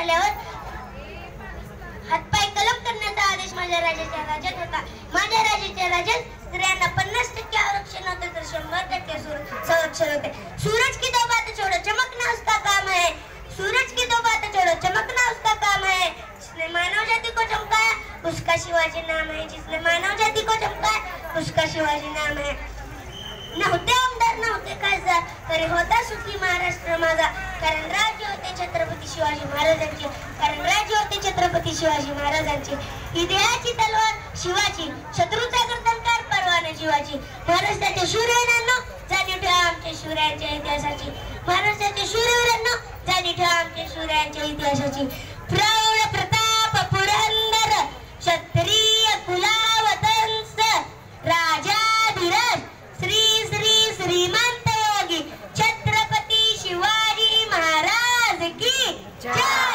झाल्यावर हातपाय कलम करण्याचा आदेश माझ्या राजाच्या राज्यात होता. माझ्या राजाच्या राज्यात स्त्रियांना 50% आरक्षण होते तर 100% संरक्षण होते. सूरज की दो बातें छोड़ो चमकना उसका काम है. सूरज की दो बातें छोड़ो चमकना उसका काम है. जिसने मानव जाति को चमकाया उसका शिवाजी नाम है. जिसने मानव जाति को चमकाया उसका शिवाजी नाम है. नव्हते आमदार नव्हते खासदार तरी होता सुखी महाराष्ट्र माझा. कारण राज्य होते छत्रपती शिवाजी महाराजांचे. कारण राज्य होते छत्रपती शिवाजी महाराजांचे. इतिहासाची तलवार शिवाची शत्रूचा गर्दनकार परवाना जीवाची. महाराष्ट्राच्या शूरवीरांनो जाणीव ठेवा आमच्या शूरांच्या इतिहासाची. महाराष्ट्राच्या शूरवीरांनो जाणीव ठेवा आमच्या शूरांच्या इतिहासाची. प्रौढ प्रताप पुरंदर क्षत्रिय कुलावतंस राजाधिराज श्री श्री श्रीमंत योगी छत्रपती शिवाजी महाराज की जय.